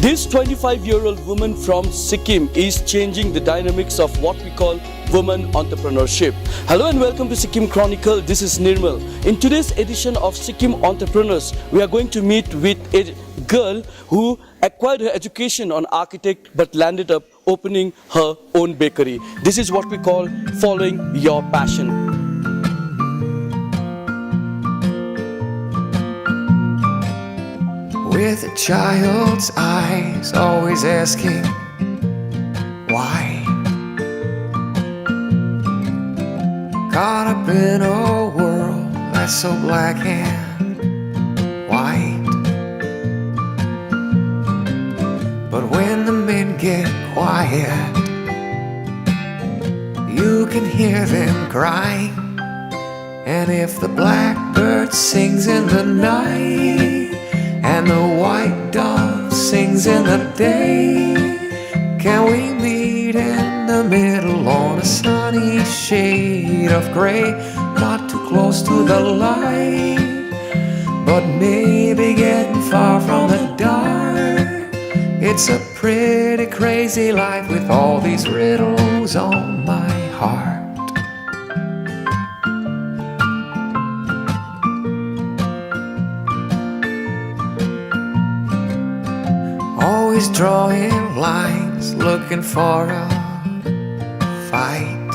This 25-year-old woman from Sikkim is changing the dynamics of what we call women entrepreneurship. Hello and welcome to Sikkim Chronicle. This is Nirmal. In today's edition of Sikkim Entrepreneurs, we are going to meet with a girl who acquired her education on architect but landed up opening her own bakery. This is what we call following your passion. With a child's eyes, always asking why. Caught up in a world that's so black and white. But when the men get quiet, you can hear them crying. And if the blackbird sings in the night and the white dove sings in the day, can we meet in the middle on a sunny shade of gray? Not too close to the light, but maybe getting far from the dark. It's a pretty crazy life with all these riddles on my heart. Always drawing lines, looking for a fight.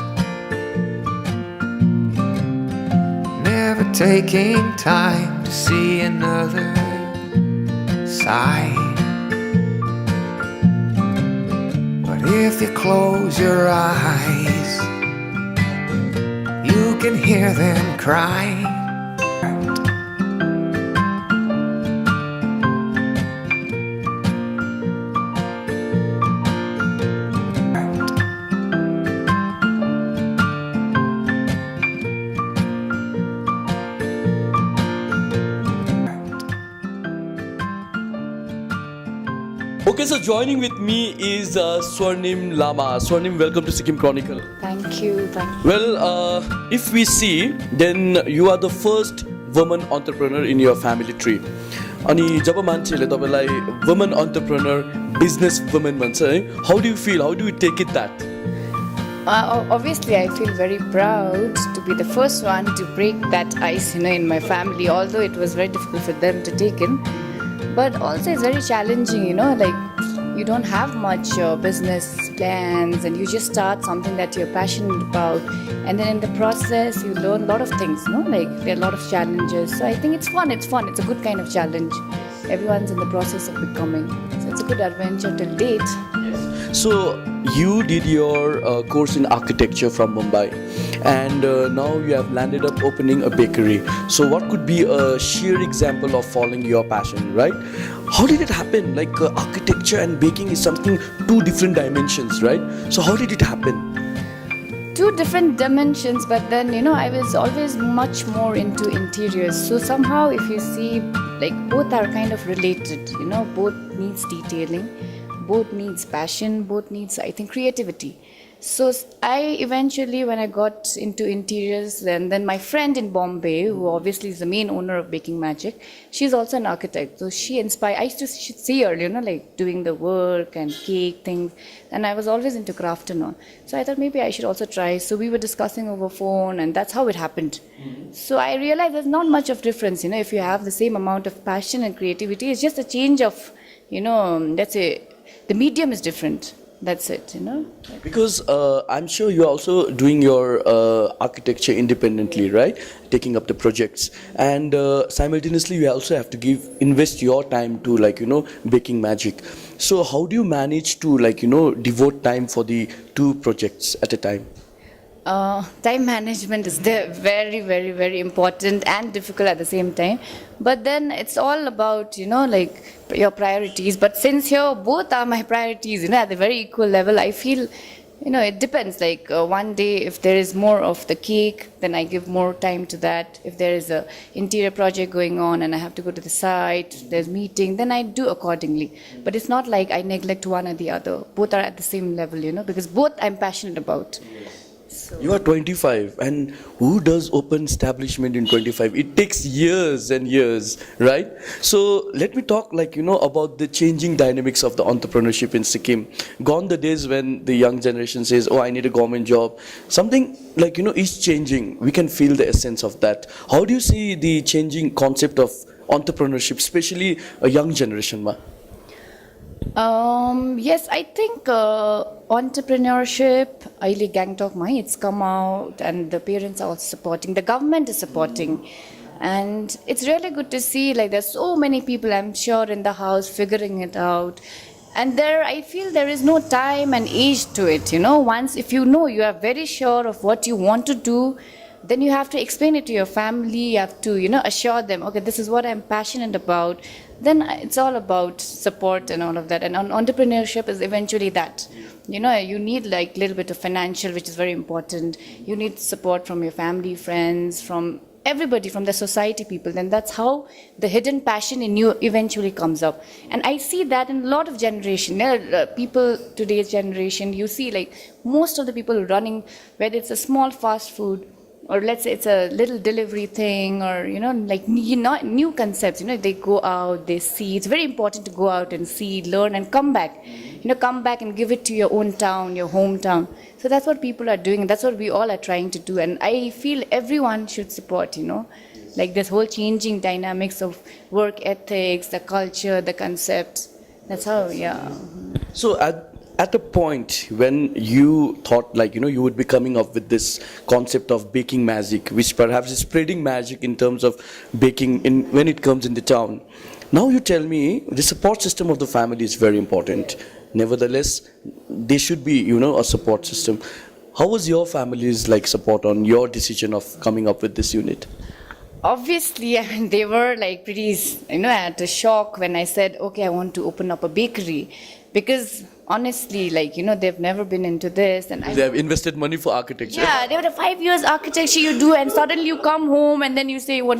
Never taking time to see another side. But if you close your eyes, you can hear them crying. Okay, so joining with me is Shwarnim Lama. Shwarnim, welcome to Sikkim Chronicle. Thank you. Well, if we see, then you are the first woman entrepreneur in your family tree. अनि जब मान्छेले तपाईलाई woman entrepreneur, business woman भन्छ है, how do you feel? How do you take it that? Obviously, I feel very proud to be the first one to break that ice, in my family. Although it was very difficult for them to take in, but also it's very challenging. Like you don't have much business plans, and you just start something that you're passionate about, and then in the process you learn a lot of things. Like there are a lot of challenges. So I think it's fun. It's a good kind of challenge. Everyone's in the process of becoming. So it's a good adventure till date. So you did your course in architecture from Mumbai, and now you have landed up opening a bakery. So what could be a sheer example of following your passion, right? How did it happen? Like architecture and baking is something two different dimensions, right? So how did it happen? Two different dimensions, but then I was always much more into interiors. So somehow if you see, like both are kind of related, both needs detailing, both needs passion, both needs, I think, creativity. So I eventually, when I got into interiors, and then my friend in Bombay, who obviously is the main owner of Baking Magic, she's also an architect. So she inspired, I used to see her, like doing the work and cake things. And I was always into craft and all. So I thought maybe I should also try. So we were discussing over phone, and that's how it happened. Mm-hmm. So I realized there's not much of difference, if you have the same amount of passion and creativity. It's just a change of, let's say, the medium is different. That's it, Because I'm sure you're also doing your architecture independently, right? Taking up the projects, and simultaneously you also have to invest your time to Baking Magic. So how do you manage to devote time for the two projects at a time? Time management is very, very, very important and difficult at the same time. But then it's all about, like your priorities. But since here both are my priorities, at the very equal level, I feel, it depends. Like one day, if there is more of the cake, then I give more time to that. If there is a interior project going on and I have to go to the site, there's meeting, then I do accordingly. But it's not like I neglect one or the other. Both are at the same level, because both I'm passionate about. You are 25, and who does open establishment in 25? It takes years and years, right? So let me talk about the changing dynamics of the entrepreneurship in Sikkim. Gone the days when the young generation says, oh, I need a government job. Something is changing. We can feel the essence of that. How do you see the changing concept of entrepreneurship, especially a young generation, Ma? Yes, I think entrepreneurship, अहिले Gangtok it's come out and the parents are also supporting, the government is supporting. And it's really good to see there's so many people, I'm sure, in the house figuring it out. And I feel there is no time and age to it, Once, if you are very sure of what you want to do, then you have to explain it to your family, you have to, assure them, okay, this is what I'm passionate about. Then it's all about support and all of that. And entrepreneurship is eventually that. You need little bit of financial, which is very important. You need support from your family, friends, from everybody, from the society people. Then that's how the hidden passion in you eventually comes up. And I see that in a lot of generation. People, today's generation, you see most of the people running, whether it's a small fast food, or let's say it's a little delivery thing, or new concepts. They go out, they see. It's very important to go out and see, learn, and come back. Come back and give it to your own town, your hometown. So that's what people are doing. That's what we all are trying to do. And I feel everyone should support. This whole changing dynamics of work ethics, the culture, the concepts. That's how, yeah. So at a point when you thought you would be coming up with this concept of baking magic, which perhaps is spreading magic in terms of baking when it comes in the town. Now you tell me the support system of the family is very important. Nevertheless, there should be a support system. How was your family's support on your decision of coming up with this unit? Obviously, they were pretty, at a shock when I said, okay, I want to open up a bakery. Because honestly, they've never been into this. And they have invested money for architecture. Yeah, they were 5 years architecture you do, and suddenly you come home and then you say what.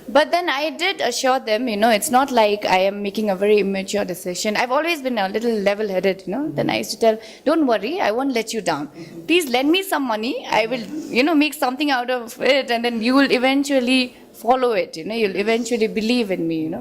But then I did assure them, it's not like I am making a very immature decision. I've always been a little level-headed, Then I used to tell, don't worry, I won't let you down. Please lend me some money. I will, make something out of it, and then you will eventually follow it, You'll eventually believe in me,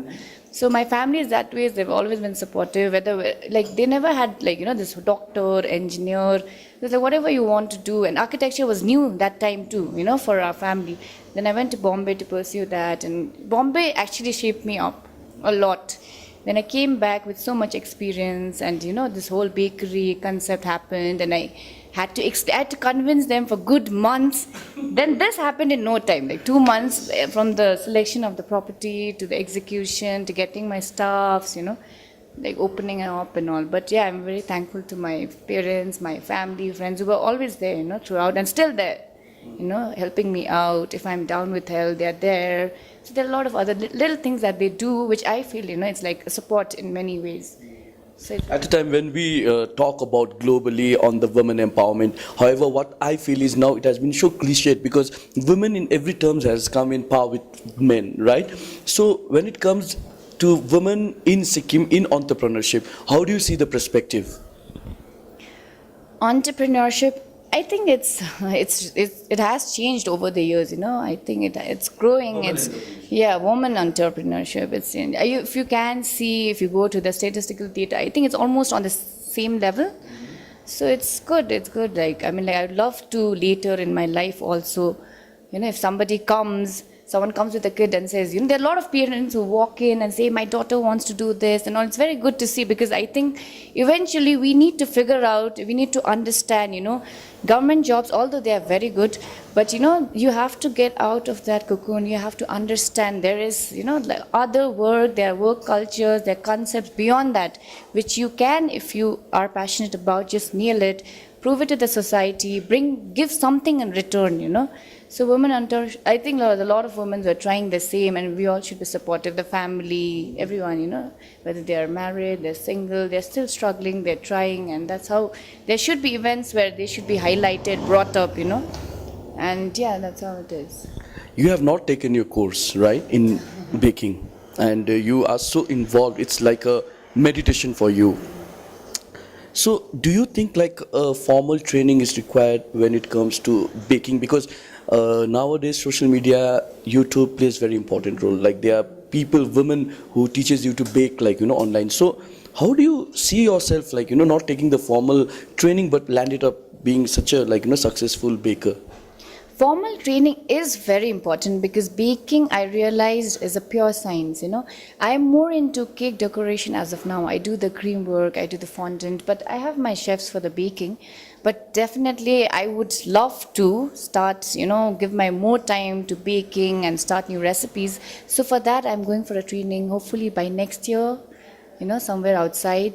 So my family is that way. They've always been supportive. Whether they never had this doctor, engineer. It's whatever you want to do. And architecture was new that time too, for our family. Then I went to Bombay to pursue that, and Bombay actually shaped me up a lot. Then I came back with so much experience, and this whole bakery concept happened, and I had to convince them for good months. Then this happened in no time, 2 months from the selection of the property to the execution to getting my staffs, opening up and all. But yeah, I'm very thankful to my parents, my family, friends who were always there, throughout, and still there, helping me out. If I'm down with health, they're there. So there are a lot of other little things that they do, which I feel, it's like a support in many ways. So at a time when we talk about globally on the women empowerment, however, what I feel is now it has been so cliched because women in every terms has come in par with men, right? So when it comes to women in Sikkim in entrepreneurship, how do you see the perspective? Entrepreneurship, I think it has changed over the years. I think it's growing. Woman entrepreneurship. If you can see, if you go to the statistical data, I think it's almost on the same level. So it's good. It's good. I'd love to later in my life also. If someone comes with a kid and says, there are a lot of parents who walk in and say, my daughter wants to do this and all. It's very good to see, because I think eventually we need to figure out, we need to understand, government jobs, although they are very good, but you have to get out of that cocoon. You have to understand there is, other work, there are work cultures, there are concepts beyond that, which you can, if you are passionate about, just nail it, prove it to the society, give something in return, So I think a lot of women were trying the same, and we all should be supportive, the family, everyone, whether they are married, they're single, they're still struggling, they're trying, and that's how there should be events where they should be highlighted, brought up, and yeah, that's how it is. You have not taken your course, right, in baking, and you are so involved, it's like a meditation for you. So, do you think like formal training is required when it comes to baking? Because nowadays, social media, YouTube plays very important role. Like there are people, women who teaches you to bake, like online. So, how do you see yourself, like not taking the formal training, but landed up being such a successful baker? Formal training is very important because baking, I realized, is a pure science. I'm more into cake decoration as of now. I do the cream work, I do the fondant, but I have my chefs for the baking. But definitely I would love to start, give my more time to baking and start new recipes. So for that I'm going for a training hopefully by next year. Somewhere outside,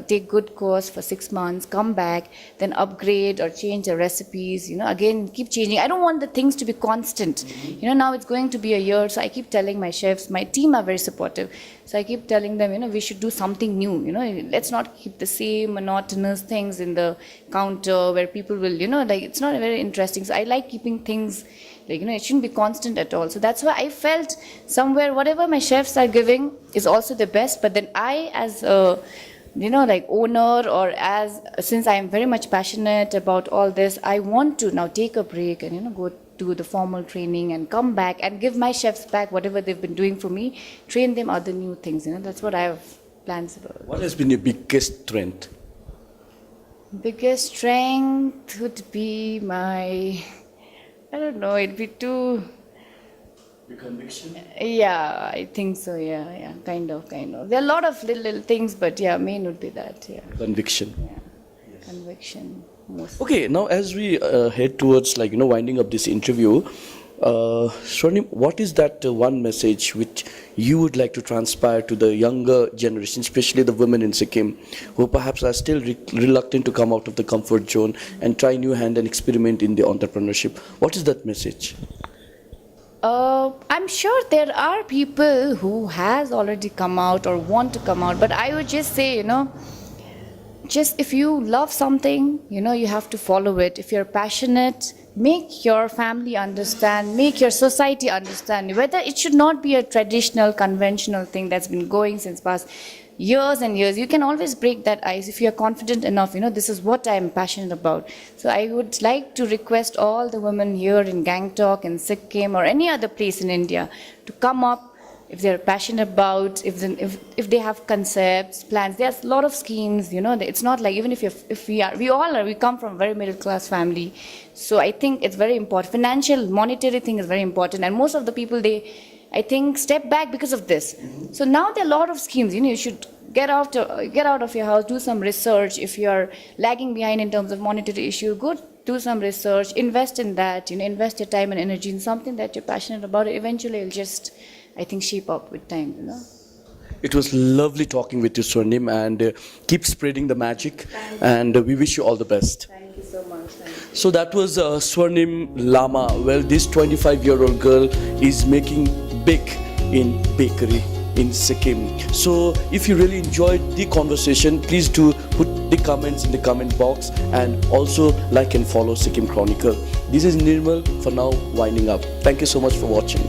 take good course for 6 months, come back, then upgrade or change the recipes, again, keep changing. I don't want the things to be constant. Now it's going to be a year, so I keep telling my chefs, my team are very supportive. So I keep telling them, we should do something new, let's not keep the same monotonous things in the counter where people will, it's not very interesting. So I like keeping things it shouldn't be constant at all. So that's why I felt somewhere whatever my chefs are giving is also the best. But then I, as a owner, or since I am very much passionate about all this, I want to now take a break and go do the formal training and come back and give my chefs back whatever they've been doing for me, train them other new things. That's what I have plans about. What has been your biggest strength? Biggest strength would be I don't know, it'd be too... Your conviction? Yeah, I think so, yeah, kind of. There are a lot of little things, but yeah, main would be that, yeah. Conviction. Yeah, yes. Conviction, most. Okay, now as we head towards winding up this interview, Shwarnim, what is that one message which you would like to transpire to the younger generation, especially the women in Sikkim, who perhaps are still reluctant to come out of the comfort zone and try new hand and experiment in the entrepreneurship? What is that message? I'm sure there are people who has already come out or want to come out, but I would just say, just if you love something, you have to follow it. If you're passionate, make your family understand, make your society understand, whether it should not be a traditional, conventional thing that's been going since past years and years. You can always break that ice if you're confident enough, this is what I'm passionate about. So I would like to request all the women here in Gangtok, in Sikkim, or any other place in India to come up if they're passionate about, if they have concepts, plans. There's a lot of schemes, it's not like, even we come from a very middle class family. So I think it's very important. Financial, monetary thing is very important. And most of the people, I think, step back because of this. So now there are a lot of schemes, you should get out of your house, do some research. If you're lagging behind in terms of monetary issue, go do some research, invest in that, invest your time and energy in something that you're passionate about. Eventually it'll just, I think, shape up with time, It was lovely talking with you, Shwarnim, and keep spreading the magic. And we wish you all the best. Thank you so much. So that was Shwarnim Lama. Well, this 25-year-old girl is making big in bakery in Sikkim. So if you really enjoyed the conversation, please do put the comments in the comment box, and also like and follow Sikkim Chronicle. This is Nirmal for now, winding up. Thank you so much for watching.